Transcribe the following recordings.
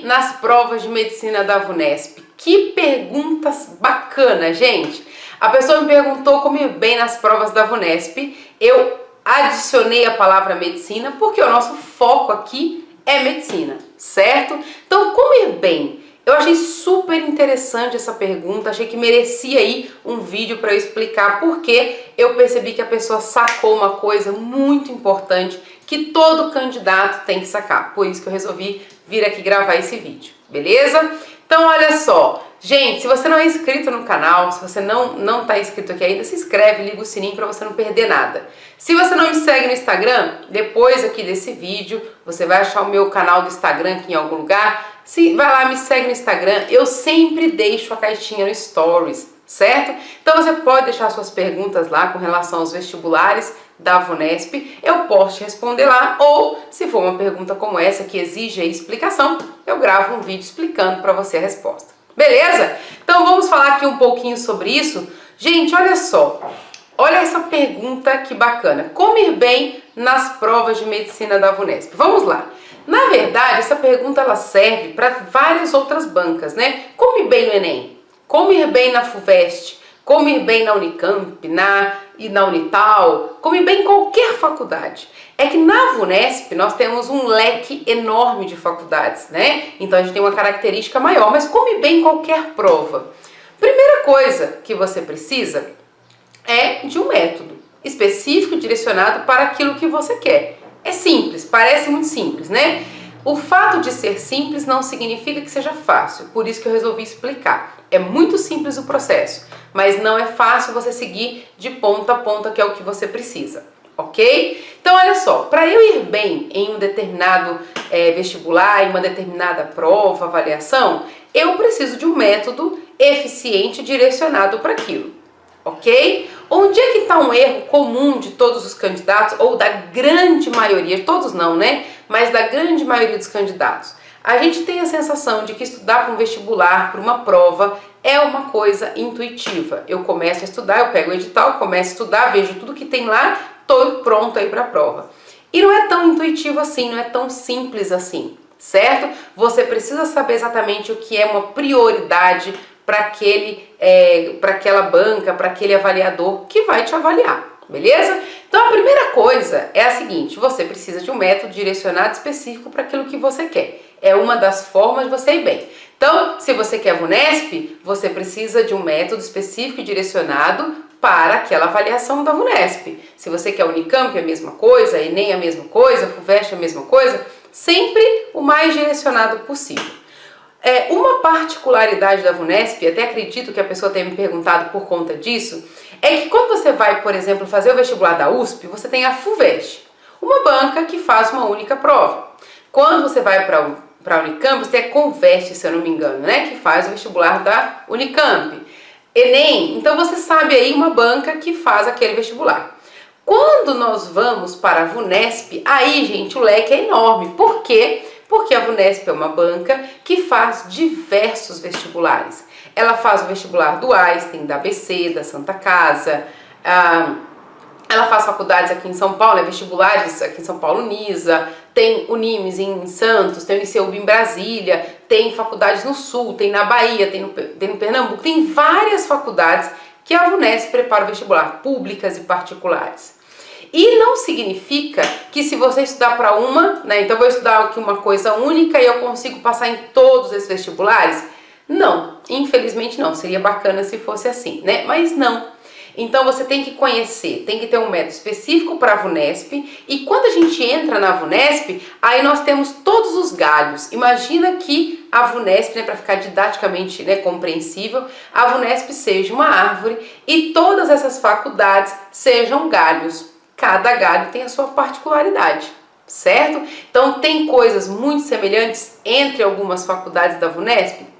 nas provas de medicina da VUNESP? Que perguntas bacanas, gente! A pessoa me perguntou como ir bem nas provas da VUNESP. Eu adicionei a palavra medicina porque o nosso foco aqui é medicina, certo? Então, como ir bem? Eu achei super interessante essa pergunta, achei que merecia aí um vídeo para eu explicar porque eu percebi que a pessoa sacou uma coisa muito importante que todo candidato tem que sacar. Por isso que eu resolvi vir aqui gravar esse vídeo, beleza? Então olha só, gente, se você não é inscrito no canal, se você não está inscrito aqui ainda, se inscreve, liga o sininho para você não perder nada. Se você não me segue no Instagram, depois aqui desse vídeo, você vai achar o meu canal do Instagram aqui em algum lugar. Vai lá, me segue no Instagram, eu sempre deixo a caixinha no Stories, certo? Então você pode deixar suas perguntas lá com relação aos vestibulares da VUNESP, eu posso te responder lá, ou se for uma pergunta como essa que exige aí explicação, eu gravo um vídeo explicando para você a resposta. Beleza? Então vamos falar aqui um pouquinho sobre isso. Gente, olha só, olha essa pergunta que bacana. Como ir bem nas provas de medicina da VUNESP? Vamos lá. Na verdade, essa pergunta ela serve para várias outras bancas, né? Como ir bem no Enem? Como ir bem na FUVEST? Como ir bem na Unicamp, e na Unital? Como ir bem em qualquer faculdade? É que na VUNESP nós temos um leque enorme de faculdades, né? Então a gente tem uma característica maior, mas como ir bem em qualquer prova? Primeira coisa que você precisa é de um método específico direcionado para aquilo que você quer. É simples, parece muito simples, né? O fato de ser simples não significa que seja fácil, por isso que eu resolvi explicar. É muito simples o processo, mas não é fácil você seguir de ponta a ponta, que é o que você precisa, ok? Então olha só, para eu ir bem em um determinado vestibular, em uma determinada prova, avaliação, eu preciso de um método eficiente direcionado para aquilo, ok? Onde é que está um erro comum de todos os candidatos, ou da grande maioria, todos não, né? Mas da grande maioria dos candidatos? A gente tem a sensação de que estudar para um vestibular, para uma prova, é uma coisa intuitiva. Eu começo a estudar, eu pego o edital, começo a estudar, vejo tudo que tem lá, estou pronto aí para a prova. E não é tão intuitivo assim, não é tão simples assim, certo? Você precisa saber exatamente o que é uma prioridade para aquela banca, para aquele avaliador que vai te avaliar, beleza? Então a primeira coisa é a seguinte, você precisa de um método direcionado específico para aquilo que você quer. É uma das formas de você ir bem. Então, se você quer VUNESP, você precisa de um método específico e direcionado para aquela avaliação da VUNESP. Se você quer Unicamp, é a mesma coisa, Enem é a mesma coisa, FUVEST é a mesma coisa, sempre o mais direcionado possível. Uma particularidade da VUNESP, até acredito que a pessoa tenha me perguntado por conta disso, é que quando você vai, por exemplo, fazer o vestibular da USP, você tem a FUVEST, uma banca que faz uma única prova. Quando você vai para a Unicamp, você tem a CONVEST, se eu não me engano, né, que faz o vestibular da Unicamp. Enem, então você sabe aí uma banca que faz aquele vestibular. Quando nós vamos para a VUNESP, aí, gente, o leque é enorme. Por quê? Porque a VUNESP é uma banca que faz diversos vestibulares. Ela faz o vestibular do Einstein, da ABC, da Santa Casa, ela faz faculdades aqui em São Paulo, vestibulares aqui em São Paulo, Unisa, tem Unimes em Santos, tem o ICEUB em Brasília, tem faculdades no Sul, tem na Bahia, tem no Pernambuco, tem várias faculdades que a VUNESP prepara o vestibular, públicas e particulares. E não significa que se você estudar para uma, né, então eu vou estudar aqui uma coisa única e eu consigo passar em todos esses vestibulares? Não, infelizmente não, seria bacana se fosse assim, né? Mas não. Então você tem que conhecer, tem que ter um método específico para a VUNESP, e quando a gente entra na VUNESP, aí nós temos todos os galhos. Imagina que a VUNESP, né, para ficar didaticamente, né, compreensível, a VUNESP seja uma árvore e todas essas faculdades sejam galhos. Cada galho tem a sua particularidade, certo? Então tem coisas muito semelhantes entre algumas faculdades da VUNESP?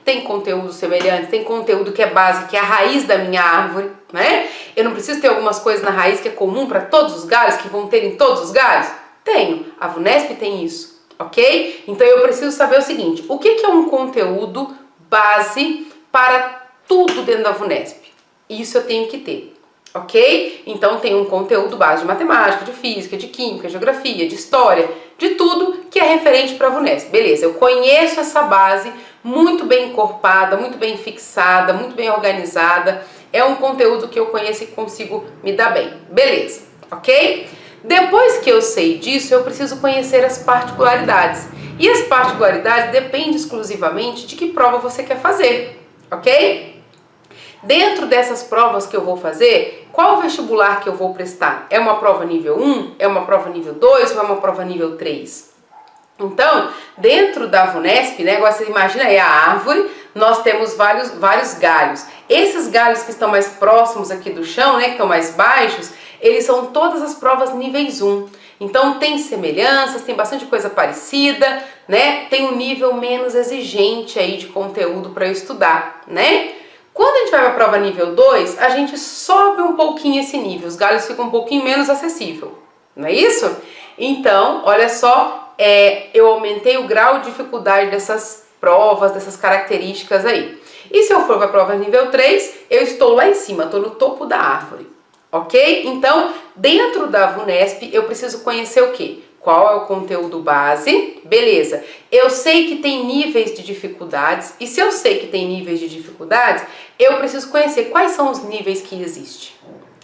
Tem conteúdo semelhante, tem conteúdo que é base, que é a raiz da minha árvore, né? Eu não preciso ter algumas coisas na raiz que é comum para todos os galhos, que vão ter em todos os galhos? Tenho, a VUNESP tem isso, ok? Então eu preciso saber o seguinte, o que é um conteúdo base para tudo dentro da VUNESP? Isso eu tenho que ter. ok? Então tem um conteúdo base de matemática, de física, de química, de geografia, de história, de tudo que é referente para a VUNESP. Beleza, eu conheço essa base muito bem encorpada, muito bem fixada, muito bem organizada. É um conteúdo que eu conheço e consigo me dar bem. Beleza, ok? Depois que eu sei disso, eu preciso conhecer as particularidades. E as particularidades dependem exclusivamente de que prova você quer fazer, ok? Dentro dessas provas que eu vou fazer, qual vestibular que eu vou prestar? É uma prova nível 1? É uma prova nível 2? Ou é uma prova nível 3? Então, dentro da VUNESP, né, agora você imagina aí a árvore, nós temos vários galhos. Esses galhos que estão mais próximos aqui do chão, né, que estão mais baixos, eles são todas as provas níveis 1. Então tem semelhanças, tem bastante coisa parecida, né? Tem um nível menos exigente aí de conteúdo para eu estudar, né? Quando a gente vai para a prova nível 2, a gente sobe um pouquinho esse nível, os galhos ficam um pouquinho menos acessível, não é isso? Então, olha só, eu aumentei o grau de dificuldade dessas provas, dessas características aí. E se eu for para a prova nível 3, eu estou lá em cima, estou no topo da árvore, ok? Então, dentro da VUNESP, eu preciso conhecer o quê? Qual é o conteúdo base? Beleza, eu sei que tem níveis de dificuldades, e se eu sei que tem níveis de dificuldades, eu preciso conhecer quais são os níveis que existem,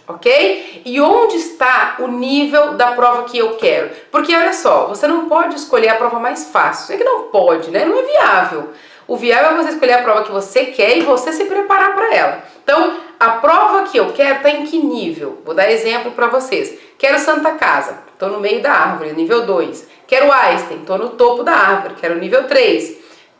ok? E onde está o nível da prova que eu quero? Porque olha só, você não pode escolher a prova mais fácil, é que não pode, né? Não é viável. O viável é você escolher a prova que você quer e você se preparar para ela. Então, a prova que eu quero está em que nível? Vou dar exemplo para vocês. Quero Santa Casa, estou no meio da árvore, nível 2. Quero Einstein, estou no topo da árvore, quero nível 3.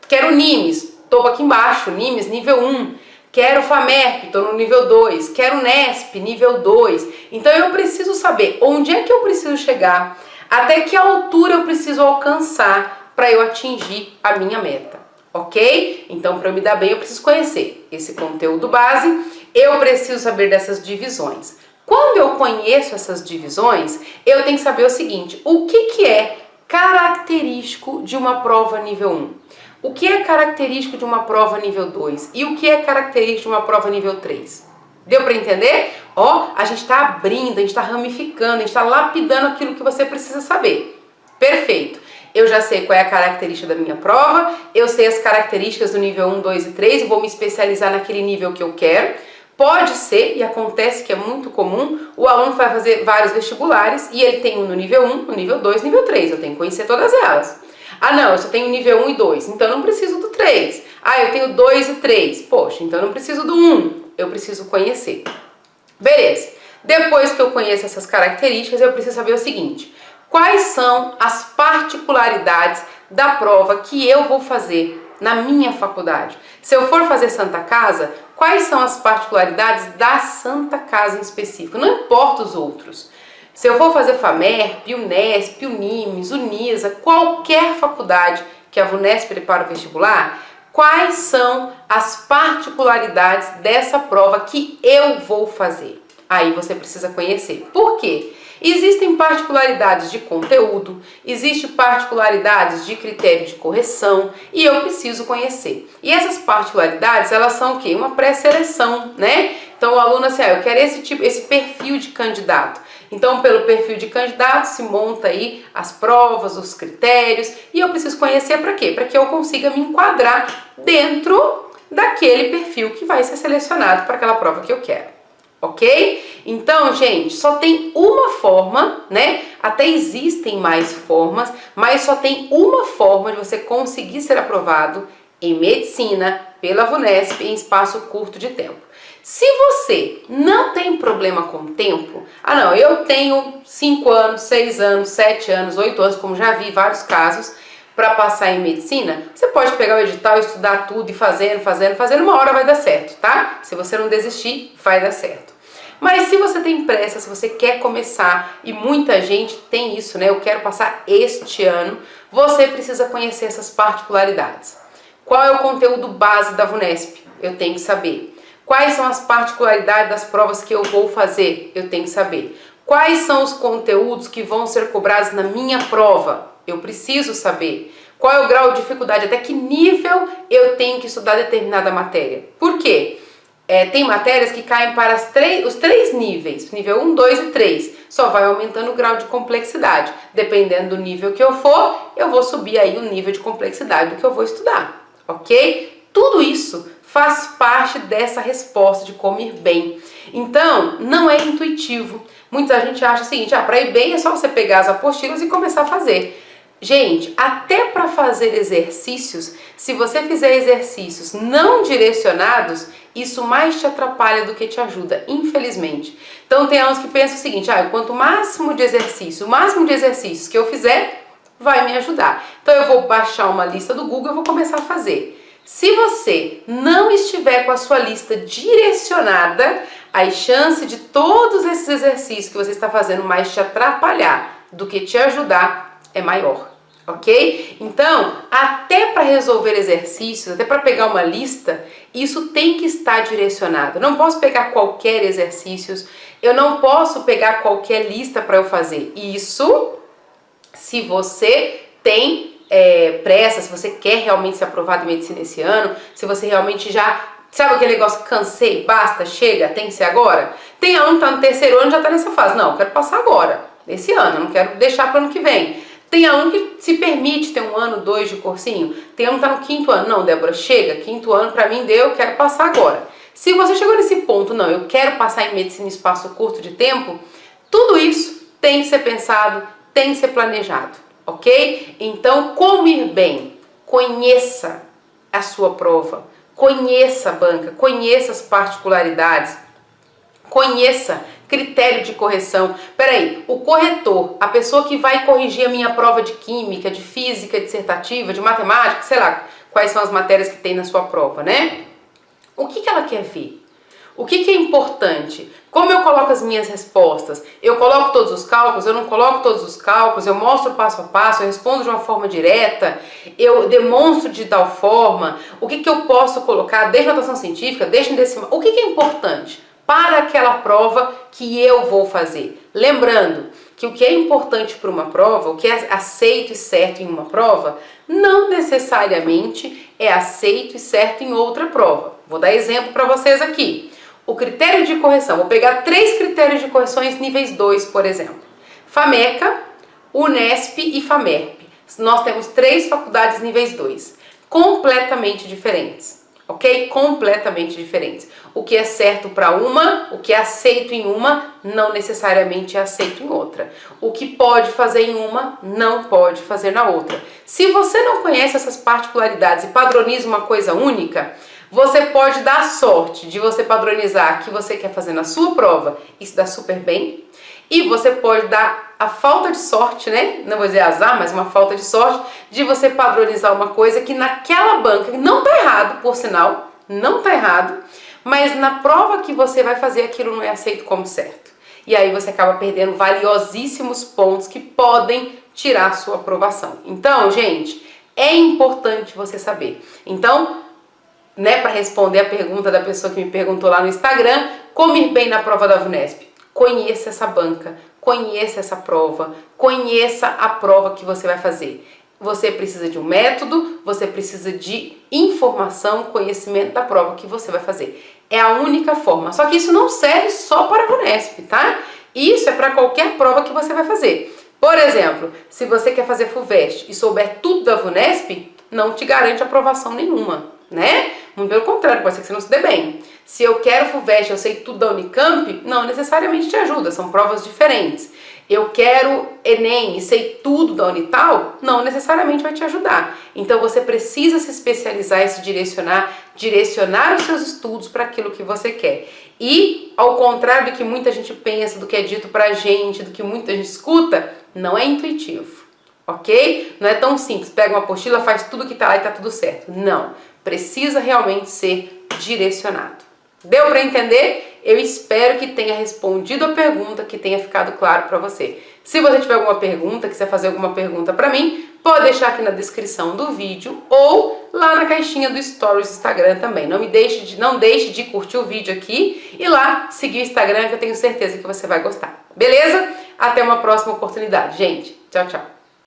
Quero Nimes, estou aqui embaixo, Nimes, nível 1. Quero FAMERP, estou no nível 2. Quero NESP, nível 2. Então eu preciso saber onde é que eu preciso chegar, até que altura eu preciso alcançar para eu atingir a minha meta. Ok? Então, para eu me dar bem, eu preciso conhecer esse conteúdo base, eu preciso saber dessas divisões. Quando eu conheço essas divisões, eu tenho que saber o seguinte, o que é característico de uma prova nível 1? O que é característico de uma prova nível 2? E o que é característico de uma prova nível 3? Deu para entender? Ó, a gente está abrindo, a gente está ramificando, a gente está lapidando aquilo que você precisa saber. Perfeito. Eu já sei qual é a característica da minha prova, eu sei as características do nível 1, 2 e 3 e vou me especializar naquele nível que eu quero. Pode ser, e acontece que é muito comum, o aluno vai fazer vários vestibulares e ele tem um no nível 1, no nível 2, nível 3. Eu tenho que conhecer todas elas. Ah não, eu só tenho nível 1 e 2, então eu não preciso do 3. Ah, eu tenho 2 e 3. Poxa, então eu não preciso do 1, eu preciso conhecer. Beleza. Depois que eu conheço essas características, eu preciso saber o seguinte. Quais são as particularidades da prova que eu vou fazer na minha faculdade? Se eu for fazer Santa Casa, quais são as particularidades da Santa Casa em específico? Não importa os outros. Se eu for fazer FAMERP, UNESP, UNIMES, UNISA, qualquer faculdade que a VUNESP prepara o vestibular, quais são as particularidades dessa prova que eu vou fazer? Aí você precisa conhecer. Por quê? Existem particularidades de conteúdo, existem particularidades de critério de correção e eu preciso conhecer. E essas particularidades, elas são o quê? Uma pré-seleção, né? Então o aluno assim, eu quero esse perfil de candidato. Então pelo perfil de candidato se monta aí as provas, os critérios e eu preciso conhecer para quê? Para que eu consiga me enquadrar dentro daquele perfil que vai ser selecionado para aquela prova que eu quero. Ok? Então, gente, só tem uma forma, né? Até existem mais formas, mas só tem uma forma de você conseguir ser aprovado em medicina pela VUNESP em espaço curto de tempo. Se você não tem problema com o tempo, não, eu tenho 5 anos, 6 anos, 7 anos, 8 anos, como já vi vários casos, para passar em medicina, você pode pegar o edital, estudar tudo e fazendo, uma hora vai dar certo, tá? Se você não desistir, vai dar certo. Mas se você tem pressa, se você quer começar, e muita gente tem isso, né? Eu quero passar este ano, você precisa conhecer essas particularidades. Qual é o conteúdo base da VUNESP? Eu tenho que saber. Quais são as particularidades das provas que eu vou fazer? Eu tenho que saber. Quais são os conteúdos que vão ser cobrados na minha prova? Eu preciso saber. Qual é o grau de dificuldade? Até que nível eu tenho que estudar determinada matéria? Por quê? tem matérias que caem para os 3 níveis, nível 1, 2 e 3. Só vai aumentando o grau de complexidade. Dependendo do nível que eu for, eu vou subir aí o nível de complexidade do que eu vou estudar, ok? Tudo isso faz parte dessa resposta de como ir bem. Então, não é intuitivo. Muita gente acha o seguinte, para ir bem é só você pegar as apostilas e começar a fazer. Gente, até para fazer exercícios, se você fizer exercícios não direcionados, isso mais te atrapalha do que te ajuda, infelizmente. Então tem alunos que pensam o seguinte, quanto máximo de exercícios que eu fizer, vai me ajudar. Então eu vou baixar uma lista do Google e vou começar a fazer. Se você não estiver com a sua lista direcionada, a chance de todos esses exercícios que você está fazendo mais te atrapalhar do que te ajudar é maior, ok? Então, até para resolver exercícios, até para pegar uma lista, isso tem que estar direcionado. Eu não posso pegar qualquer exercícios, eu não posso pegar qualquer lista para eu fazer. Isso, se você tem pressa, se você quer realmente ser aprovado em medicina esse ano, se você realmente já, sabe aquele negócio, cansei, basta, chega, tem que ser agora? Tem aluno que está no 3º ano e já está nessa fase, não, eu quero passar agora, esse ano, eu não quero deixar para o ano que vem. Tem aluno que se permite ter 1 ano, 2 de cursinho, tem aluno que está no 5º ano, não, Débora, chega, 5º ano para mim deu, eu quero passar agora. Se você chegou nesse ponto, não, eu quero passar em medicina em espaço curto de tempo, tudo isso tem que ser pensado, tem que ser planejado. Ok? Então, como ir bem? Conheça a sua prova, conheça a banca, conheça as particularidades, conheça critério de correção. Peraí, o corretor, a pessoa que vai corrigir a minha prova de química, de física dissertativa, de matemática, sei lá, quais são as matérias que tem na sua prova, né? O que ela quer ver? O que é importante? Como eu coloco as minhas respostas? Eu coloco todos os cálculos? Eu não coloco todos os cálculos? Eu mostro passo a passo? Eu respondo de uma forma direta? Eu demonstro de tal forma? O que eu posso colocar? Deixa notação científica? Deixa em decimal? O que é importante para aquela prova que eu vou fazer? Lembrando que o que é importante para uma prova, o que é aceito e certo em uma prova, não necessariamente é aceito e certo em outra prova. Vou dar exemplo para vocês aqui. O critério de correção, vou pegar 3 critérios de correções níveis 2, por exemplo. FAMECA, Unesp e FAMERP. Nós temos 3 faculdades níveis 2, completamente diferentes, ok? Completamente diferentes. O que é certo para uma, o que é aceito em uma, não necessariamente é aceito em outra. O que pode fazer em uma, não pode fazer na outra. Se você não conhece essas particularidades e padroniza uma coisa única, você pode dar sorte de você padronizar o que você quer fazer na sua prova e se dá super bem. E você pode dar a falta de sorte, né? Não vou dizer azar, mas uma falta de sorte de você padronizar uma coisa que naquela banca, não tá errado, por sinal, não tá errado, mas na prova que você vai fazer aquilo não é aceito como certo. E aí você acaba perdendo valiosíssimos pontos que podem tirar a sua aprovação. Então, gente, é importante você saber. Então, para responder a pergunta da pessoa que me perguntou lá no Instagram, como ir bem na prova da VUNESP? Conheça essa banca, conheça essa prova, conheça a prova que você vai fazer. Você precisa de um método, você precisa de informação, conhecimento da prova que você vai fazer. É a única forma. Só que isso não serve só para a VUNESP, tá? Isso é para qualquer prova que você vai fazer. Por exemplo, se você quer fazer FUVEST e souber tudo da VUNESP, não te garante aprovação nenhuma, né? Muito pelo contrário, pode ser que você não se dê bem. Se eu quero FUVEST, eu sei tudo da Unicamp, não necessariamente te ajuda, são provas diferentes. Eu quero Enem e sei tudo da Unital, não necessariamente vai te ajudar. Então você precisa se especializar e se direcionar os seus estudos para aquilo que você quer. E, ao contrário do que muita gente pensa, do que é dito pra gente, do que muita gente escuta, não é intuitivo, ok? Não é tão simples, pega uma apostila, faz tudo que tá lá e tá tudo certo. Não, precisa realmente ser direcionado. Deu para entender? Eu espero que tenha respondido a pergunta, que tenha ficado claro para você. Se você tiver alguma pergunta, quiser fazer alguma pergunta para mim, pode deixar aqui na descrição do vídeo ou lá na caixinha do Stories do Instagram também. Não deixe de curtir o vídeo aqui e lá seguir o Instagram, que eu tenho certeza que você vai gostar. Beleza? Até uma próxima oportunidade, gente. Tchau, tchau.